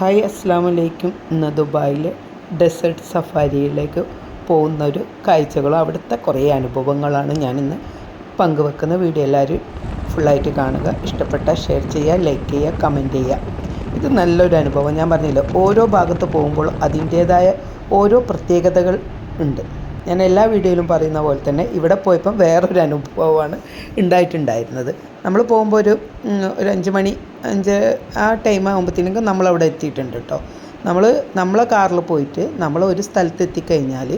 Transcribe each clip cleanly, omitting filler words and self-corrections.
Hi അസ്സാം വലൈക്കും. ഇന്ന് ദുബായിലെ ഡെസേർട്ട് സഫാരിയിലേക്ക് പോകുന്ന ഒരു കാഴ്ചകളും അവിടുത്തെ കുറേ അനുഭവങ്ങളാണ് ഞാനിന്ന് പങ്കുവെക്കുന്ന വീഡിയോ. എല്ലാവരും ഫുള്ളായിട്ട് കാണുക. ഇഷ്ടപ്പെട്ട ഷെയർ ചെയ്യുക, ലൈക്ക് ചെയ്യുക, കമൻറ്റ് ചെയ്യുക. ഇത് നല്ലൊരു അനുഭവം. ഞാൻ പറഞ്ഞില്ല, ഓരോ ഭാഗത്ത് പോകുമ്പോൾ അതിൻ്റേതായ ഓരോ പ്രത്യേകതകൾ ഉണ്ട്. ഞാൻ എല്ലാ വീഡിയോയിലും പറയുന്ന പോലെ തന്നെ ഇവിടെ പോയപ്പം വേറൊരു അനുഭവമാണ് ഉണ്ടായിട്ടുണ്ടായിരുന്നത്. നമ്മൾ പോകുമ്പോൾ ഒരു 5 മണി ആ ടൈം ആകുമ്പോഴത്തേനും നമ്മളവിടെ എത്തിയിട്ടുണ്ട് കേട്ടോ. നമ്മളെ കാറിൽ പോയിട്ട് നമ്മൾ ഒരു സ്ഥലത്ത് എത്തിക്കഴിഞ്ഞാൽ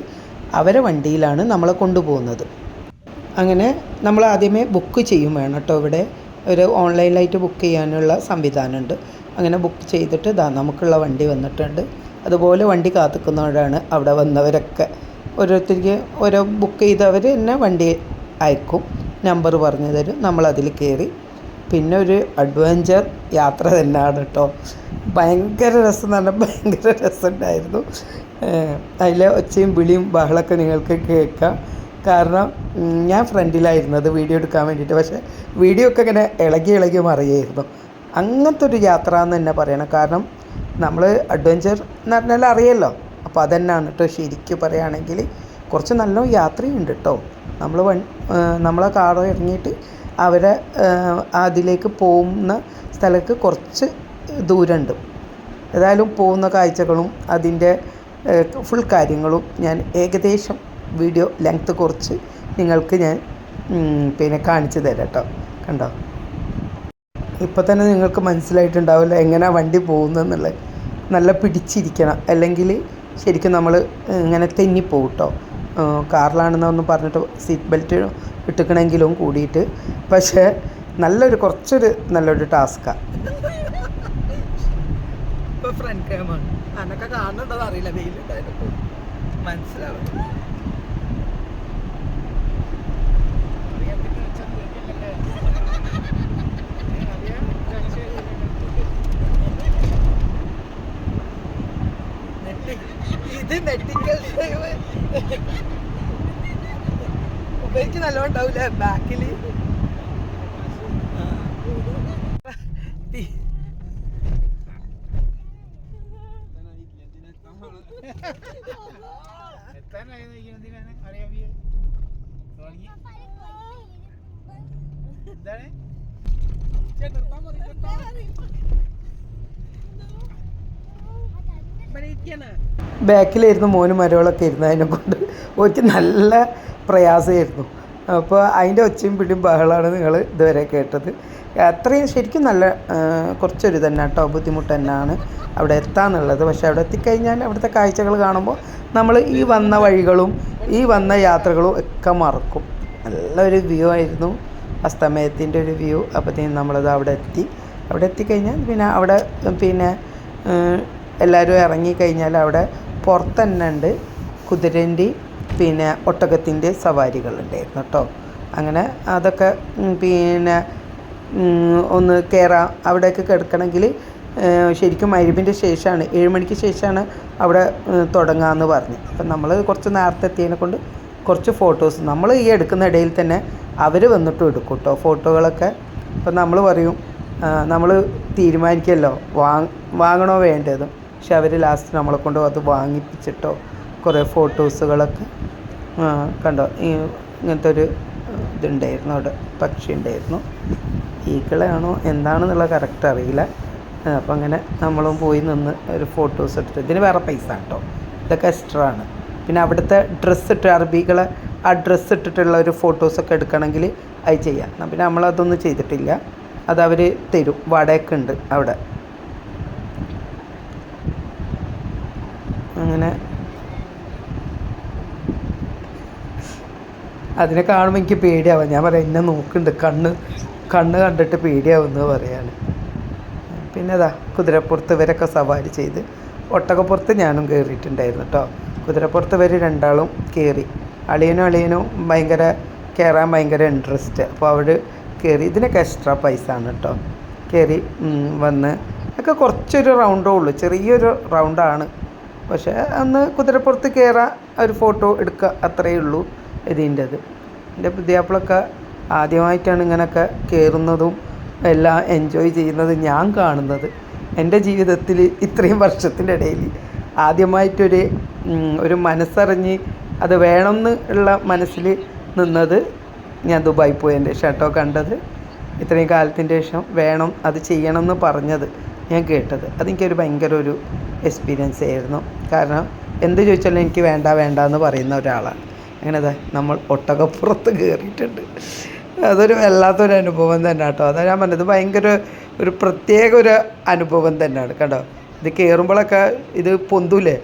അവരെ വണ്ടിയിലാണ് നമ്മളെ കൊണ്ടുപോകുന്നത്. അങ്ങനെ നമ്മൾ ആദ്യമേ ബുക്ക് ചെയ്യും വേണം കേട്ടോ. ഇവിടെ ഒരു ഓൺലൈനിലായിട്ട് ബുക്ക് ചെയ്യാനുള്ള സംവിധാനമുണ്ട്. അങ്ങനെ ബുക്ക് ചെയ്തിട്ട് നമുക്കുള്ള വണ്ടി വന്നിട്ടുണ്ട്. അതുപോലെ വണ്ടി കാത്തുക്കുന്നവരാണ് അവിടെ വന്നവരൊക്കെ. ഓരോരുത്തർക്ക് ഓരോ ബുക്ക് ചെയ്തവർ തന്നെ വണ്ടി അയക്കും, നമ്പർ പറഞ്ഞു തരും, നമ്മളതിൽ കയറി. പിന്നെ ഒരു അഡ്വഞ്ചർ യാത്ര തന്നെയാണ് കേട്ടോ. ഭയങ്കര രസം എന്ന് പറഞ്ഞാൽ ഭയങ്കര രസമുണ്ടായിരുന്നു. അതിലെ ഒച്ചയും വിളിയും ബഹളമൊക്കെ നിങ്ങൾക്ക് കേൾക്കാം. കാരണം ഞാൻ ഫ്രണ്ടിലായിരുന്നത് വീഡിയോ എടുക്കാൻ വേണ്ടിയിട്ട്. പക്ഷേ വീഡിയോ ഒക്കെ ഇങ്ങനെ ഇളകി മറിയായിരുന്നു. അങ്ങനത്തെ ഒരു യാത്ര എന്ന് തന്നെ പറയണം. കാരണം നമ്മൾ അഡ്വഞ്ചർ എന്ന് പറഞ്ഞാൽ അറിയാമല്ലോ. അപ്പോൾ അതന്നെയാണ് കേട്ടോ. ശരിക്കും പറയുകയാണെങ്കിൽ കുറച്ച് നല്ല യാത്രയുണ്ട് കേട്ടോ. നമ്മളെ കാർ ഇറങ്ങിയിട്ട് അവരെ അതിലേക്ക് പോകുന്ന സ്ഥലത്ത് കുറച്ച് ദൂരമുണ്ട്. ഏതായാലും പോകുന്ന കാഴ്ചകളും അതിൻ്റെ ഫുൾ കാര്യങ്ങളും ഞാൻ ഏകദേശം വീഡിയോ ലെങ്ത്ത് കുറച്ച് നിങ്ങൾക്ക് ഞാൻ കാണിച്ചു തരാം കേട്ടോ. കണ്ടോ, ഇപ്പോൾ തന്നെ നിങ്ങൾക്ക് മനസ്സിലായിട്ടുണ്ടാവില്ല എങ്ങനെയാണ് വണ്ടി പോകുന്നതെന്നുള്ളത്. നല്ല പിടിച്ചിരിക്കണം, അല്ലെങ്കിൽ ശരിക്കും നമ്മൾ ഇങ്ങനെ തെന്നിപ്പോവും കേട്ടോ. കാറിലാണെന്നൊന്നും പറഞ്ഞിട്ട് സീറ്റ് ബെൽറ്റ് ഇട്ടിക്കണമെങ്കിലും കൂടിയിട്ട്. പക്ഷേ നല്ലൊരു ടാസ്ക്കാണ്. ഇപ്പോൾ ഫ്രണ്ട് ക്യാമാണ്. അന്നൊക്കെ കാണുന്നുണ്ടോ അറിയില്ല, വെയിലുണ്ടായിരുന്നു മനസ്സിലാവും. ഇത് നെറ്റിക്കൽ ഉപയോഗിക്ക് നല്ലോണം ഉണ്ടാവില്ല ബാക്കിൽ. ബാക്കിലായിരുന്നു മോനും മരകളൊക്കെ ഇരുന്നു. അതിനെ കൊണ്ട് ഒറ്റ നല്ല പ്രയാസമായിരുന്നു. അപ്പോൾ അതിൻ്റെ ഒച്ചയും പിടിയും ബഹളമാണ് നിങ്ങൾ ഇതുവരെ കേട്ടത്. അത്രയും ശരിക്കും നല്ല കുറച്ചൊരു തന്നെ കേട്ടോ ബുദ്ധിമുട്ട് തന്നെയാണ് അവിടെ എത്താന്നുള്ളത്. പക്ഷേ അവിടെ എത്തിക്കഴിഞ്ഞാൽ അവിടുത്തെ കാഴ്ചകൾ കാണുമ്പോൾ നമ്മൾ ഈ വന്ന വഴികളും ഈ വന്ന യാത്രകളും ഒക്കെ മറക്കും. നല്ലൊരു വ്യൂ ആയിരുന്നു, അസ്തമയത്തിൻ്റെ ഒരു വ്യൂ. അപ്പോഴത്തേക്കും നമ്മളത് അവിടെ എത്തിക്കഴിഞ്ഞാൽ പിന്നെ എല്ലാവരും ഇറങ്ങിക്കഴിഞ്ഞാൽ അവിടെ പുറത്ത് തന്നെ ഉണ്ട് കുതിരൻ്റെ ഒട്ടകത്തിൻ്റെ സവാരികളുണ്ടായിരുന്നു കേട്ടോ. അങ്ങനെ അതൊക്കെ ഒന്ന് കയറാം. അവിടെയൊക്കെ കിടക്കണമെങ്കിൽ ശരിക്കും മഗ്‌രിബിൻ്റെ ശേഷമാണ്, 7 മണിക്ക് ശേഷമാണ് അവിടെ തുടങ്ങാമെന്ന് പറഞ്ഞു. അപ്പം നമ്മൾ കുറച്ച് നേരത്തെ എത്തിയതിനെ കൊണ്ട് കുറച്ച് ഫോട്ടോസ് നമ്മൾ ഈ എടുക്കുന്ന ഇടയിൽ തന്നെ അവർ വന്നിട്ടും എടുക്കും കേട്ടോ ഫോട്ടോകളൊക്കെ. അപ്പം നമ്മൾ പറയും, നമ്മൾ തീരുമാനിക്കുമല്ലോ വാങ്ങണോ വേണ്ടത്. പക്ഷെ അവർ ലാസ്റ്റ് നമ്മളെ കൊണ്ട് അത് വാങ്ങിപ്പിച്ചിട്ടോ കുറേ ഫോട്ടോസുകളൊക്കെ കണ്ടോ. ഇങ്ങനത്തെ ഒരു ഇതുണ്ടായിരുന്നു അവിടെ, പക്ഷി ഉണ്ടായിരുന്നു. ഈക്കളയാണോ എന്താണെന്നുള്ളത് കറക്റ്റ് അറിയില്ല. അപ്പം അങ്ങനെ നമ്മളും പോയി നിന്ന് ഒരു ഫോട്ടോസ് എടുത്തു. ഇതിന് വേറെ പൈസ കേട്ടോ, ഇതൊക്കെ എക്സ്ട്രാ ആണ്. പിന്നെ അവിടുത്തെ അറബികളെ ആ ഡ്രസ്സ് ഇട്ടിട്ടുള്ള ഒരു ഫോട്ടോസൊക്കെ എടുക്കണമെങ്കിൽ അത് ചെയ്യാം. പിന്നെ നമ്മളതൊന്നും ചെയ്തിട്ടില്ല. അതവർ തരും, വാടകയൊക്കെ ഉണ്ട് അവിടെ. അങ്ങനെ അതിനെ കാണുമ്പോൾ എനിക്ക് പേടിയാവും. ഞാൻ പറയാം, എന്നെ നോക്കുന്നുണ്ട്, കണ്ണ് കണ്ടിട്ട് പേടിയാവുന്നത് പറയാണ്. പിന്നെ കുതിരപ്പുറത്ത് ഇവരൊക്കെ സവാരി ചെയ്ത്, ഒട്ടകപ്പുറത്ത് ഞാനും കയറിയിട്ടുണ്ടായിരുന്നു കേട്ടോ. കുതിരപ്പുറത്ത് ഇവർ രണ്ടാളും കയറി. അളിയനും കയറാൻ ഭയങ്കര ഇൻട്രസ്റ്റ്. അപ്പോൾ അവർ കയറി. ഇതിനൊക്കെ എക്സ്ട്രാ പൈസ ആണ് കേട്ടോ. കയറി വന്ന് ഒക്കെ കുറച്ചൊരു റൗണ്ടേ ഉള്ളൂ, ചെറിയൊരു റൗണ്ടാണ്. പക്ഷേ അന്ന് കുതിരപ്പുറത്ത് കയറാൻ ഒരു ഫോട്ടോ എടുക്കുക, അത്രയേ ഉള്ളൂ ഇതിൻ്റെത്. എൻ്റെ പുതിയാപ്പിളൊക്കെ ആദ്യമായിട്ടാണ് ഇങ്ങനെയൊക്കെ കയറുന്നതും എല്ലാം എൻജോയ് ചെയ്യുന്നത് ഞാൻ കാണുന്നത്. എൻ്റെ ജീവിതത്തിൽ ഇത്രയും വർഷത്തിൻ്റെ ഇടയിൽ ആദ്യമായിട്ടൊരു ഒരു മനസ്സറിഞ്ഞ് അത് വേണമെന്ന് ഉള്ള മനസ്സിൽ നിന്നത് ഞാൻ ദുബായി പോയതിൻ്റെ ശേഷം കേട്ടോ കണ്ടത്. ഇത്രയും കാലത്തിൻ്റെ ശേഷം വേണം അത് ചെയ്യണമെന്ന് പറഞ്ഞത് ഞാൻ കേട്ടത്. അതെനിക്കൊരു ഭയങ്കര ഒരു എക്സ്പീരിയൻസ് ആയിരുന്നു. കാരണം എന്ത് ചോദിച്ചാലും എനിക്ക് വേണ്ട വേണ്ട എന്ന് പറയുന്ന ഒരാളാണ്. അങ്ങനെ നമ്മൾ ഒട്ടകപ്പുറത്ത് കയറിയിട്ടുണ്ട്. അതൊരു വല്ലാത്തൊരു അനുഭവം തന്നെ കേട്ടോ. അതാണ് ഞാൻ പറഞ്ഞത്, ഭയങ്കര ഒരു പ്രത്യേക ഒരു അനുഭവം തന്നെയാണ് കേട്ടോ. ഇത് കയറുമ്പോഴൊക്കെ ഇത് പൊന്തൂലേ,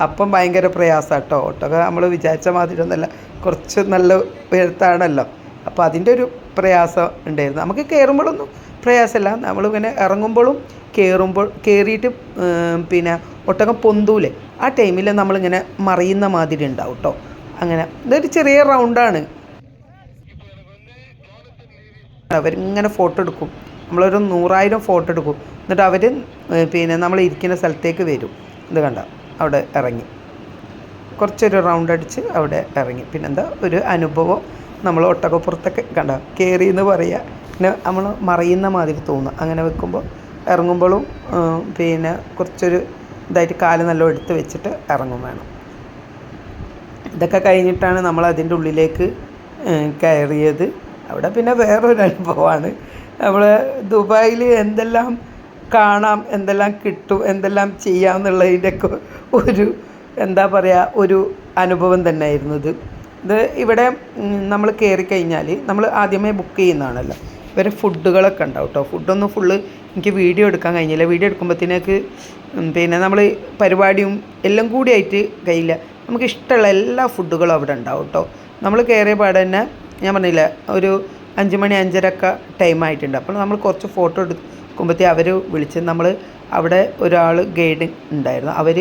അപ്പം ഭയങ്കര പ്രയാസം കേട്ടോ. ഒട്ടക നമ്മൾ വിചാരിച്ച മാതിരി ഒന്നല്ല, കുറച്ച് നല്ല ഉയരത്താണല്ലോ. അപ്പോൾ അതിൻ്റെ ഒരു പ്രയാസം ഉണ്ടായിരുന്നു. നമുക്ക് കയറുമ്പോഴൊന്നും പ്രയാസമല്ല, നമ്മളിങ്ങനെ ഇറങ്ങുമ്പോഴും കയറിയിട്ട് പിന്നെ ഒട്ടകം പൊന്തൂലേ, ആ ടൈമിൽ നമ്മളിങ്ങനെ മറിയുന്ന മാതിരി ഉണ്ടാവും കേട്ടോ. അങ്ങനെ ഇതൊരു ചെറിയ റൗണ്ടാണ്. അവരിങ്ങനെ ഫോട്ടോ എടുക്കും, നമ്മളൊരു 100,000 ഫോട്ടോ എടുക്കും. എന്നിട്ട് അവർ പിന്നെ നമ്മൾ ഇരിക്കുന്ന സ്ഥലത്തേക്ക് വരും. ഇത് കണ്ട അവിടെ ഇറങ്ങി കുറച്ചൊരു റൗണ്ട് അടിച്ച് അവിടെ ഇറങ്ങി. പിന്നെന്താ ഒരു അനുഭവം. നമ്മൾ ഒട്ടകപ്പുറത്തൊക്കെ കണ്ട കയറി എന്ന് പറയുക, പിന്നെ നമ്മൾ മറിയുന്ന മാതിരി തോന്നുക. അങ്ങനെ വെക്കുമ്പോൾ ഇറങ്ങുമ്പോഴും പിന്നെ കുറച്ചൊരു ഇതായിട്ട് കാല് നല്ല എടുത്ത് വെച്ചിട്ട് ഇറങ്ങും വേണം. ഇതൊക്കെ കഴിഞ്ഞിട്ടാണ് നമ്മൾ അതിൻ്റെ ഉള്ളിലേക്ക് കയറിയത്. അവിടെ പിന്നെ വേറൊരു അനുഭവമാണ്. നമ്മൾ ദുബായിൽ എന്തെല്ലാം കാണാം, എന്തെല്ലാം കിട്ടും, എന്തെല്ലാം ചെയ്യാം എന്നുള്ളതിൻ്റെയൊക്കെ ഒരു എന്താ പറയുക ഒരു അനുഭവം തന്നെയായിരുന്നു ഇത്. ഇവിടെ നമ്മൾ കയറിക്കഴിഞ്ഞാൽ നമ്മൾ ആദ്യമേ ബുക്ക് ചെയ്യുന്നതാണല്ലോ. ഇവരെ ഫുഡുകളൊക്കെ ഉണ്ടാവും കേട്ടോ. ഫുഡൊന്നും ഫുള്ള് എനിക്ക് വീഡിയോ എടുക്കാൻ കഴിഞ്ഞില്ല. വീഡിയോ എടുക്കുമ്പോഴത്തേക്ക് പിന്നെ നമ്മൾ പരിപാടിയും എല്ലാം കൂടിയായിട്ട് കഴിയില്ല. നമുക്ക് ഇഷ്ടമുള്ള എല്ലാ ഫുഡുകളും അവിടെ ഉണ്ടാവും കേട്ടോ. നമ്മൾ കയറിയ പാടെ തന്നെ ഞാൻ പറഞ്ഞില്ല, ഒരു 5 മണി 5:30 ടൈം ആയിട്ടുണ്ട്. അപ്പോൾ നമ്മൾ കുറച്ച് ഫോട്ടോ എടുക്കുമ്പോഴത്തേ അവർ വിളിച്ച്, നമ്മൾ അവിടെ ഒരാൾ ഗൈഡ് ഉണ്ടായിരുന്നു. അവർ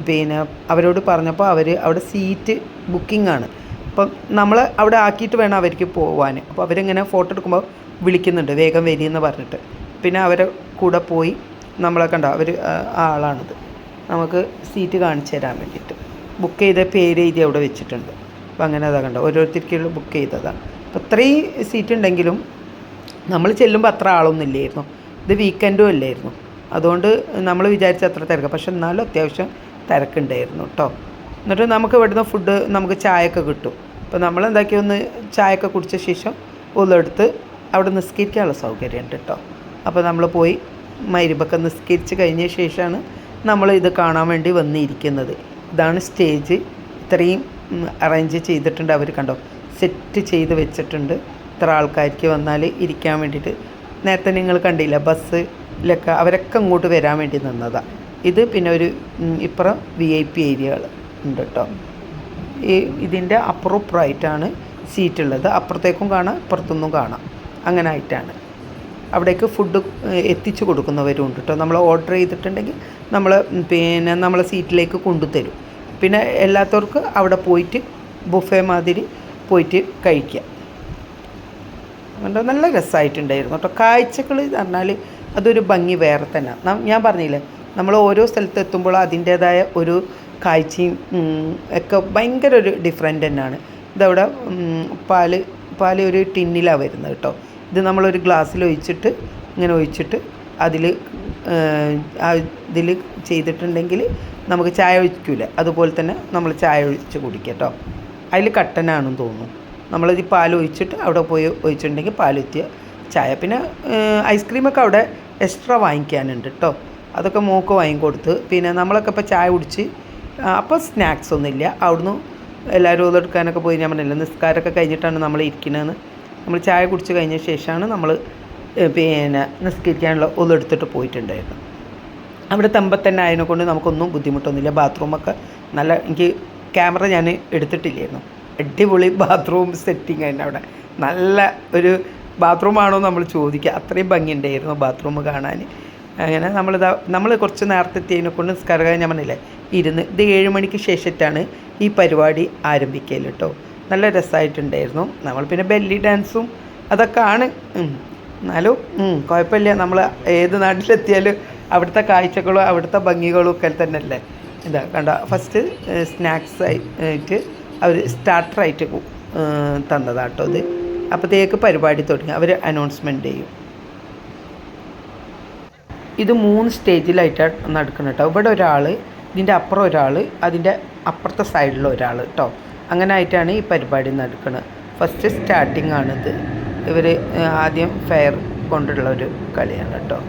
പിന്നെ അവരോട് പറഞ്ഞപ്പോൾ അവർ അവിടെ സീറ്റ് ബുക്കിംഗ് ആണ്. അപ്പം നമ്മൾ അവിടെ ആക്കിയിട്ട് വേണം അവർക്ക് പോകാൻ. അപ്പോൾ അവരിങ്ങനെ ഫോട്ടോ എടുക്കുമ്പോൾ വിളിക്കുന്നുണ്ട്, വേഗം വരിയെന്ന് പറഞ്ഞിട്ട്. പിന്നെ അവരെ കൂടെ പോയി നമ്മളെ കണ്ട അവർ ആളാണിത്, നമുക്ക് സീറ്റ് കാണിച്ചു തരാൻ വേണ്ടിയിട്ട് ബുക്ക് ചെയ്ത പേര് എഴുതി അവിടെ വെച്ചിട്ടുണ്ട്. അപ്പോൾ അങ്ങനെ അതാ കണ്ടോ, ഓരോരുത്തർക്കുള്ള ബുക്ക് ചെയ്തതാണ്. അപ്പോൾ ഇത്രയും സീറ്റ് ഉണ്ടെങ്കിലും നമ്മൾ ചെല്ലുമ്പോൾ അത്ര ആളൊന്നും ഇല്ലായിരുന്നു. ഇത് വീക്കെൻഡും അല്ലായിരുന്നു, അതുകൊണ്ട് നമ്മൾ വിചാരിച്ച അത്ര തിരക്ക്, പക്ഷെ എന്നാലും അത്യാവശ്യം തിരക്കുണ്ടായിരുന്നു കേട്ടോ. എന്നിട്ട് നമുക്ക് ഇവിടുന്ന് ഫുഡ്, നമുക്ക് ചായയൊക്കെ കിട്ടും. അപ്പോൾ നമ്മളെന്താക്കി ഒന്ന് ചായയൊക്കെ കുടിച്ച ശേഷം ഒന്നെടുത്ത് അവിടെ നിസ്കരിക്കാനുള്ള സൗകര്യം ഉണ്ട് കേട്ടോ. അപ്പോൾ നമ്മൾ പോയി മഗ്‌രിബൊക്കെ നിസ്കരിച്ച് കഴിഞ്ഞ ശേഷമാണ് നമ്മൾ ഇത് കാണാൻ വേണ്ടി വന്നിരിക്കുന്നത്. ഇതാണ് സ്റ്റേജ്. ഇത്രയും അറേഞ്ച് ചെയ്തിട്ടുണ്ട് അവർ, കണ്ടോ, സെറ്റ് ചെയ്ത് വെച്ചിട്ടുണ്ട്. ഇത്ര ആൾക്കാർക്ക് വന്നാൽ ഇരിക്കാൻ വേണ്ടിയിട്ട്. നേരത്തെ നിങ്ങൾ കണ്ടില്ല ബസ്സിലൊക്കെ അവരൊക്കെ അങ്ങോട്ട് വരാൻ വേണ്ടി നിന്നതാണ്. ഇത് പിന്നെ ഒരു ഇപ്പുറം VIP ഏരിയകൾ ഉണ്ട് കേട്ടോ. ഇതിൻ്റെ അപ്പുറമായിട്ടാണ് സീറ്റുള്ളത്. അപ്പുറത്തേക്കും കാണാം, ഇപ്പുറത്തൊന്നും കാണാം. അങ്ങനെ ആയിട്ടാണ്. അവിടേക്ക് ഫുഡ് എത്തിച്ചു കൊടുക്കുന്നവരും ഉണ്ട് കേട്ടോ. നമ്മൾ ഓർഡർ ചെയ്തിട്ടുണ്ടെങ്കിൽ പിന്നെ നമ്മളെ സീറ്റിലേക്ക് കൊണ്ടുതരും. പിന്നെ എല്ലാത്തവർക്ക് അവിടെ പോയിട്ട് ബുഫേ മാതിരി പോയിട്ട് കഴിക്കുക. അതുകൊണ്ട് നല്ല രസമായിട്ടുണ്ടായിരുന്നു കേട്ടോ. കാഴ്ചകൾ പറഞ്ഞാൽ അതൊരു ഭംഗി വേറെ തന്നെ. ഞാൻ പറഞ്ഞില്ലേ, നമ്മൾ ഓരോ സ്ഥലത്ത് എത്തുമ്പോൾ അതിൻ്റേതായ ഒരു കാഴ്ചയും ഒക്കെ ഭയങ്കര ഒരു ഡിഫറെൻ്റ് തന്നെയാണ്. ഇതവിടെ പാല് ഒരു ടിന്നിലാണ് വരുന്നത് കേട്ടോ. ഇത് നമ്മളൊരു ഗ്ലാസ്സിൽ ഒഴിച്ചിട്ട് ഇങ്ങനെ ഒഴിച്ചിട്ട് ഇതിൽ ചെയ്തിട്ടുണ്ടെങ്കിൽ നമുക്ക് ചായ ഒഴിക്കില്ല, അതുപോലെ തന്നെ നമ്മൾ ചായ ഒഴിച്ച് കുടിക്കുക കേട്ടോ. അതിൽ കട്ടനാണെന്ന് തോന്നുന്നു. നമ്മളത് പാൽ ഒഴിച്ചിട്ട് അവിടെ പോയി ഒഴിച്ചിട്ടുണ്ടെങ്കിൽ പാലൊറ്റിയ ചായ. പിന്നെ ഐസ്ക്രീമൊക്കെ അവിടെ എക്സ്ട്രാ വാങ്ങിക്കാനുണ്ട് കേട്ടോ. അതൊക്കെ മോക്ക് വാങ്ങിക്കൊടുത്ത്. പിന്നെ നമ്മളൊക്കെ ഇപ്പോൾ ചായ കുടിച്ച് അപ്പോൾ സ്നാക്സ് ഒന്നുമില്ല. അവിടുന്ന് എല്ലാവരും ഓതെടുക്കാനൊക്കെ പോയി. ഞാൻ പറഞ്ഞില്ല, നിസ്കാരമൊക്കെ കഴിഞ്ഞിട്ടാണ് നമ്മൾ ഇരിക്കുന്നതെന്ന്. നമ്മൾ ചായ കുടിച്ച് കഴിഞ്ഞ ശേഷമാണ് നമ്മൾ പിന്നെ നിസ്കരിക്കാനുള്ള ഒതെടുത്തിട്ട് പോയിട്ടുണ്ടായിരുന്നു. അവിടെ തമ്പത്തന്നെ ആയതിനെക്കൊണ്ട് നമുക്കൊന്നും ബുദ്ധിമുട്ടൊന്നുമില്ല. ബാത്റൂമൊക്കെ നല്ല, എനിക്ക് ക്യാമറ ഞാൻ എടുത്തിട്ടില്ലായിരുന്നു. അടിപൊളി ബാത്റൂം സെറ്റിംഗ് ആയിരുന്നു അവിടെ. നല്ല ഒരു ബാത്റൂമാണോ നമ്മൾ ചോദിക്കുക, അത്രയും ഭംഗിയുണ്ടായിരുന്നു ബാത്റൂം കാണാൻ. അങ്ങനെ നമ്മൾ കുറച്ച് നേരത്തെ എത്തിയതിനെ കൊണ്ട് നിസ്കാരം ഞാൻ പറഞ്ഞില്ലേ ഇരുന്ന്. ഇത് 7 മണിക്ക് ശേഷമായിട്ടാണ് ഈ പരിപാടി ആരംഭിക്കൽ കേട്ടോ. നല്ല രസമായിട്ടുണ്ടായിരുന്നു. നമ്മൾ പിന്നെ ബെല്ലി ഡാൻസും അതൊക്കെ ആണ്. എന്നാലും കുഴപ്പമില്ല. നമ്മൾ ഏത് നാട്ടിലെത്തിയാലും അവിടുത്തെ കാഴ്ചകളും അവിടുത്തെ ഭംഗികളും ഒക്കെ തന്നെയല്ലേ. ഇതാ കണ്ട, ഫസ്റ്റ് സ്നാക്സ് ആയിട്ട് അവർ സ്റ്റാർട്ടറായിട്ട് തന്നതാട്ടോ ഇത്. അപ്പോഴത്തേക്ക് പരിപാടി തുടങ്ങി, അവർ അനൗൺസ്മെൻറ്റ് ചെയ്യും. ഇത് 3 സ്റ്റേജിലായിട്ടാണ് നടക്കുന്നത് കേട്ടോ. ഇവിടെ ഒരാൾ, ഇതിൻ്റെ അപ്പുറം ഒരാൾ, അതിൻ്റെ അപ്പുറത്തെ സൈഡിൽ ഒരാൾ കേട്ടോ. അങ്ങനെ ആയിട്ടാണ് ഈ പരിപാടി നടക്കുന്നത്. ഫസ്റ്റ് സ്റ്റാർട്ടിംഗ് ആണിത്. ഇവർ ആദ്യം ഫെയർ കൊണ്ടുള്ള ഒരു കളിയാണ് കേട്ടോ.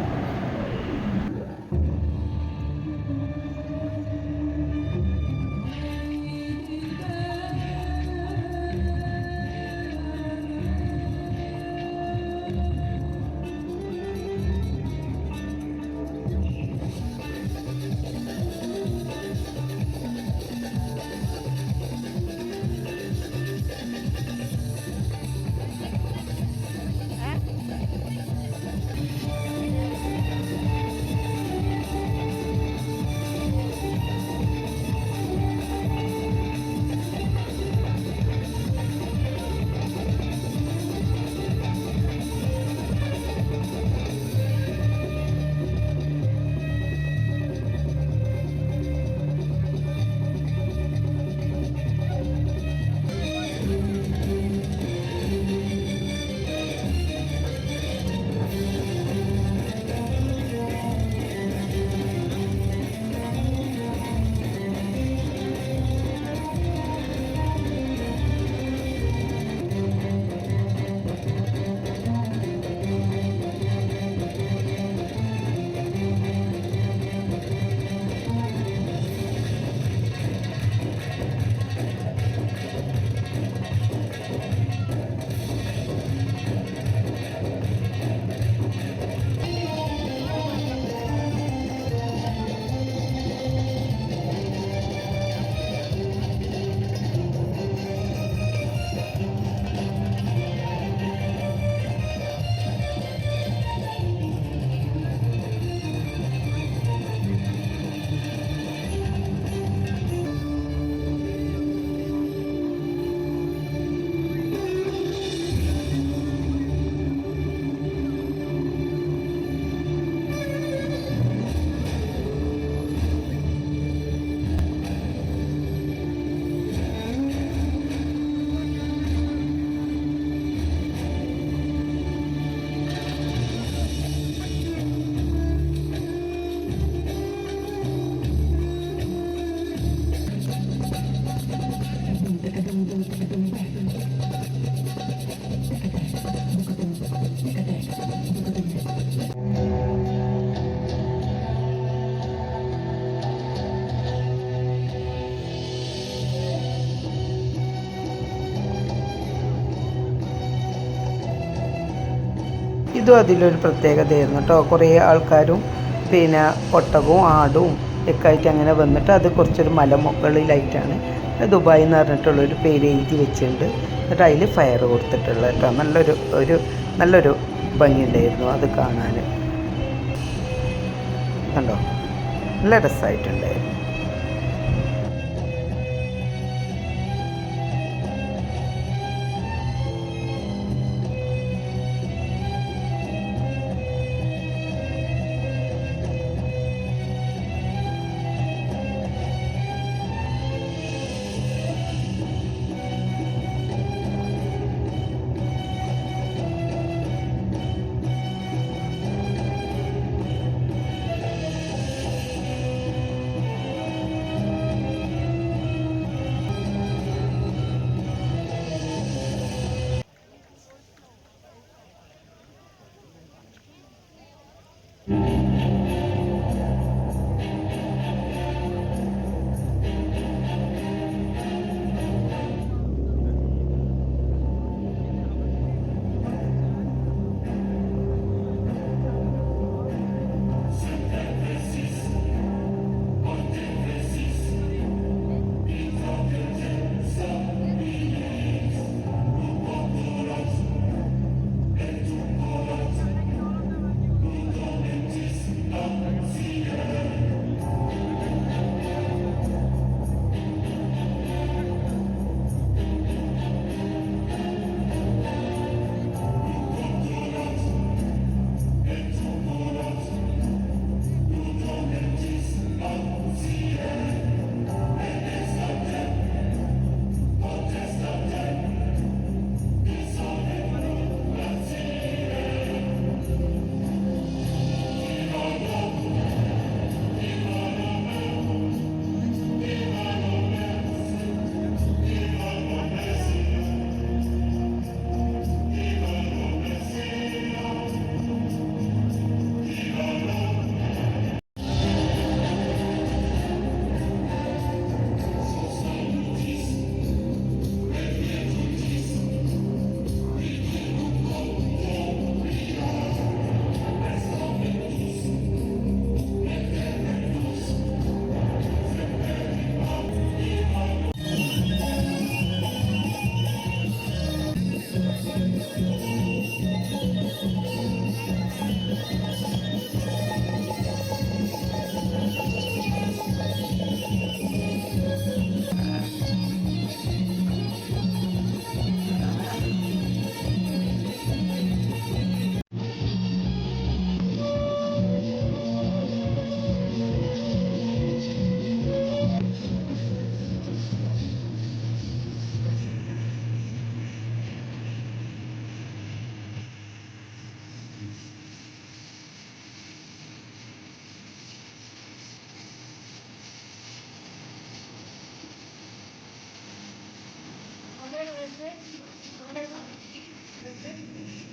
ഇതും അതിലൊരു പ്രത്യേകതയായിരുന്നു കേട്ടോ. കുറേ ആൾക്കാരും പിന്നെ ഒട്ടകവും ആടും ഒക്കെ ആയിട്ട് അങ്ങനെ വന്നിട്ട് അത് കുറച്ചൊരു മലമുകളിലായിട്ടാണ് ദുബായ് എന്ന് പറഞ്ഞിട്ടുള്ളൊരു പേര് എഴുതി വെച്ചിട്ടുണ്ട്. എന്നിട്ട് അതിൽ ഫയർ കൊടുത്തിട്ടുള്ളത് കേട്ടോ. നല്ലൊരു ഭംഗിയുണ്ടായിരുന്നു അത് കാണാൻ. കണ്ടോ, നല്ല രസമായിട്ടുണ്ടായിരുന്നു.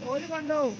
ഓല് കൊണ്ടുപോകും.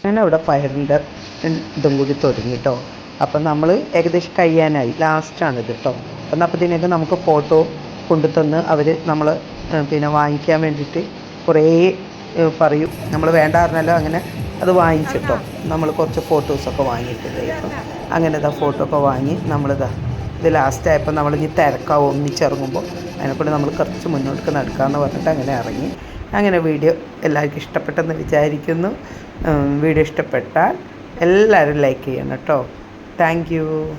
അങ്ങനെ അവിടെ ഫയറിൻ്റെ ഇതും കൂടി തുടങ്ങി കേട്ടോ. അപ്പം നമ്മൾ ഏകദേശം കഴിയാനായി, ലാസ്റ്റാണിത് കേട്ടോ. അപ്പം അപ്പോഴത്തേക്ക് നമുക്ക് ഫോട്ടോ കൊണ്ടു തന്ന് അവർ നമ്മൾ പിന്നെ വാങ്ങിക്കാൻ വേണ്ടിയിട്ട് കുറേ പറയും. നമ്മൾ വേണ്ട പറഞ്ഞാലോ അങ്ങനെ അത് വാങ്ങിച്ചിട്ടോ. നമ്മൾ കുറച്ച് ഫോട്ടോസൊക്കെ വാങ്ങിയിട്ടുണ്ടായിരുന്നു. അങ്ങനെ ഇതാ ഫോട്ടോ ഒക്കെ വാങ്ങി നമ്മളിതാ ഇത് ലാസ്റ്റായപ്പോൾ നമ്മൾ ഇനി തിരക്കാവും ഒന്നിച്ചിറങ്ങുമ്പോൾ, അതിനെക്കൊണ്ട് നമ്മൾ കുറച്ച് മുന്നോട്ട് നടക്കാമെന്ന് പറഞ്ഞിട്ട് അങ്ങനെ ഇറങ്ങി. അങ്ങനെ വീഡിയോ എല്ലാവർക്കും ഇഷ്ടപ്പെട്ടെന്ന് വിചാരിക്കുന്നു. വീഡിയോ ഇഷ്ടപ്പെട്ടാൽ എല്ലാവരും ലൈക്ക് ചെയ്യണം കേട്ടോ. Thank you.